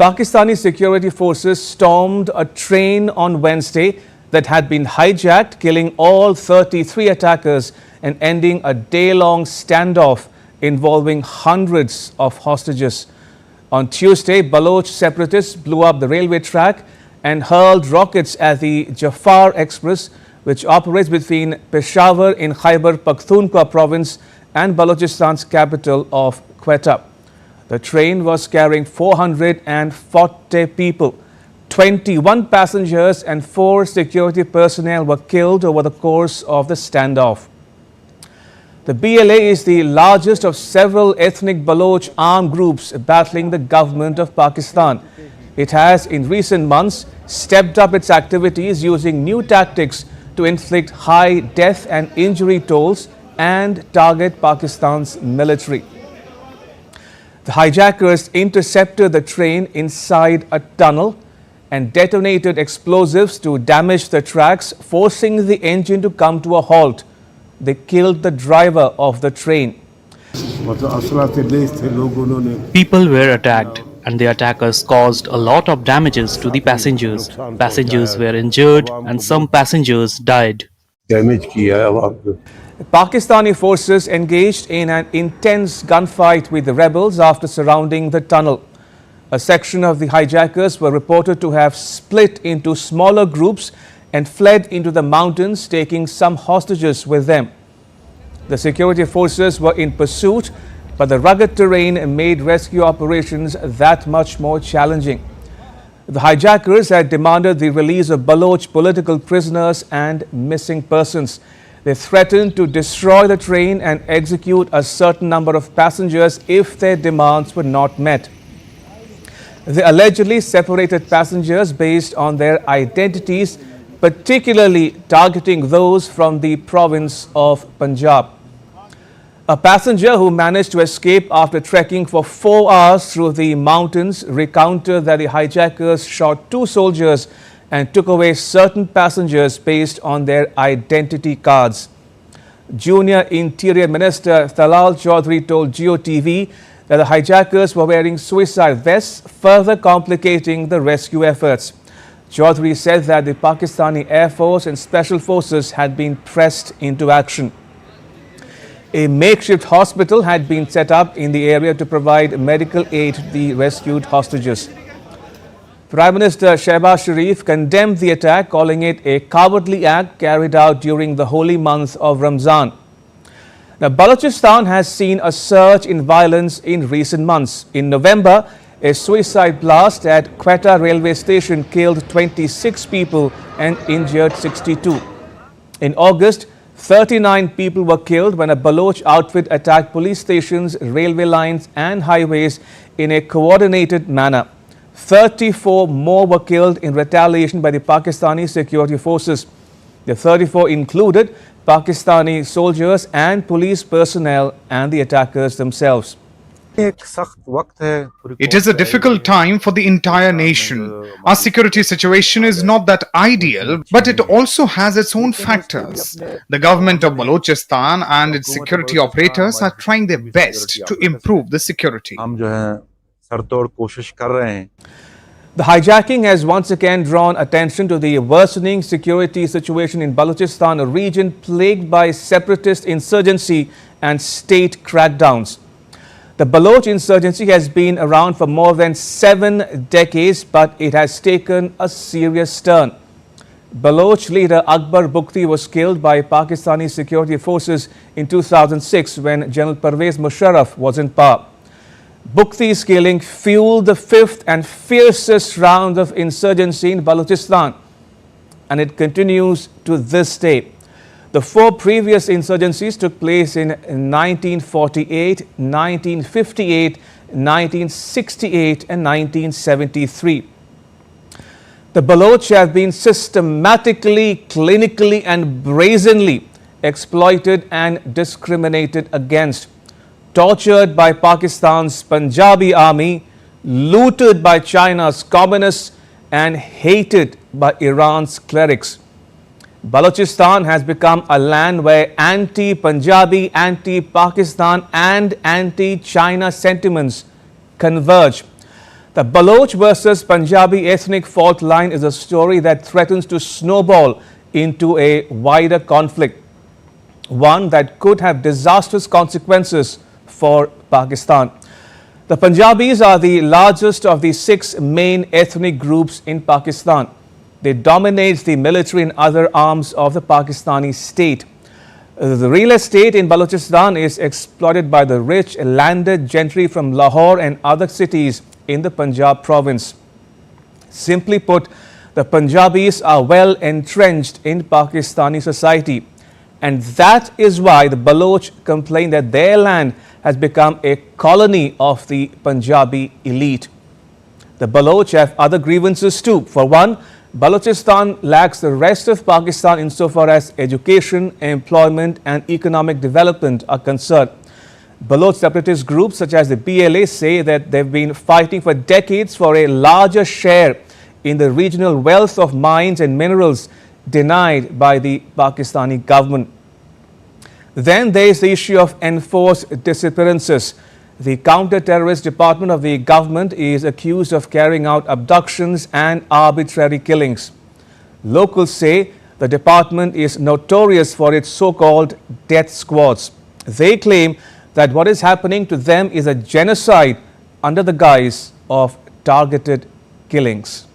Pakistani security forces stormed a train on Wednesday that had been hijacked, killing all 33 attackers and ending a day-long standoff involving hundreds of hostages. On Tuesday, Baloch separatists blew up the railway track and hurled rockets at the Jaffar Express, which operates between Peshawar in Khyber Pakhtunkhwa province and Balochistan's capital of Quetta. The train was carrying 440 people. 21 passengers and 4 security personnel were killed over the course of the standoff. The BLA is the largest of several ethnic Baloch armed groups battling the government of Pakistan. It has in recent months stepped up its activities using new tactics to inflict high death and injury tolls and target Pakistan's military. The hijackers intercepted the train inside a tunnel and detonated explosives to damage the tracks, forcing the engine to come to a halt. They killed the driver of the train. People were attacked and the attackers caused a lot of damages to the passengers. Passengers were injured and some passengers died. Pakistani forces engaged in an intense gunfight with the rebels after surrounding the tunnel. A section of the hijackers were reported to have split into smaller groups and fled into the mountains, taking some hostages with them. The security forces were in pursuit, but the rugged terrain made rescue operations that much more challenging. The hijackers had demanded the release of Baloch political prisoners and missing persons. They threatened to destroy the train and execute a certain number of passengers if their demands were not met. They allegedly separated passengers based on their identities, particularly targeting those from the province of Punjab. A passenger who managed to escape after trekking for 4 hours through the mountains recounted that the hijackers shot 2 soldiers and took away certain passengers based on their identity cards. Junior Interior Minister Talal Chaudhary told GeoTV that the hijackers were wearing suicide vests, further complicating the rescue efforts. Chaudhary said that the Pakistani Air Force and Special Forces had been pressed into action. A makeshift hospital had been set up in the area to provide medical aid to the rescued hostages. Prime Minister Shehbaz Sharif condemned the attack, calling it a cowardly act carried out during the holy month of Ramzan. Now, Balochistan has seen a surge in violence in recent months. In November, a suicide blast at Quetta railway station killed 26 people and injured 62. In August, 39 people were killed when a Baloch outfit attacked police stations, railway lines and highways in a coordinated manner. 34 more were killed in retaliation by the Pakistani security forces. The 34 included Pakistani soldiers and police personnel and the attackers themselves. It is a difficult time for the entire nation. Our security situation is not that ideal, but it also has its own factors. The government of Balochistan and its security operators are trying their best to improve the security. The hijacking has once again drawn attention to the worsening security situation in Balochistan, a region plagued by separatist insurgency and state crackdowns. The Baloch insurgency has been around for more than 7 decades, but it has taken a serious turn. Baloch leader Akbar Bukhti was killed by Pakistani security forces in 2006 when General Pervez Musharraf was in power. Bukhti's killing fueled the 5th and fiercest round of insurgency in Balochistan, and it continues to this day. The 4 previous insurgencies took place in 1948, 1958, 1968 and 1973. The Baloch have been systematically, clinically and brazenly exploited and discriminated against, tortured by Pakistan's Punjabi army, looted by China's communists and hated by Iran's clerics. Balochistan has become a land where anti-Punjabi, anti-Pakistan and anti-China sentiments converge. The Baloch versus Punjabi ethnic fault line is a story that threatens to snowball into a wider conflict, one that could have disastrous consequences for Pakistan. The Punjabis are the largest of the 6 main ethnic groups in Pakistan. They dominate the military and other arms of the Pakistani state. The real estate in Balochistan is exploited by the rich landed gentry from Lahore and other cities in the Punjab province. Simply put, the Punjabis are well entrenched in Pakistani society, and that is why the Baloch complain that their land has become a colony of the Punjabi elite. The Baloch have other grievances too. For one, Balochistan lacks the rest of Pakistan insofar as education, employment and economic development are concerned. Baloch separatist groups such as the BLA say that they've been fighting for decades for a larger share in the regional wealth of mines and minerals denied by the Pakistani government. Then there is the issue of enforced disappearances. The counter-terrorist department of the government is accused of carrying out abductions and arbitrary killings. Locals say the department is notorious for its so-called death squads. They claim that what is happening to them is a genocide under the guise of targeted killings.